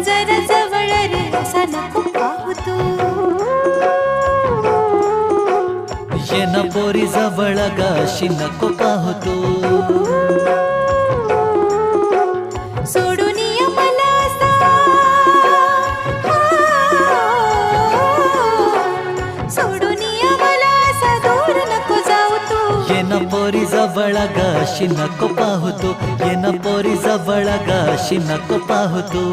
जरा जवळ रे असा नको पाहू तू ये न पोरी जवळ गाशी नको पाहू तू सोडून ये मला असा सोडून ये मला असा दूर नको जाऊ तू ये न पोरी जवळ गाशी नको पाहू तू ये न पोरी जवळ गाशी नको पाहू तू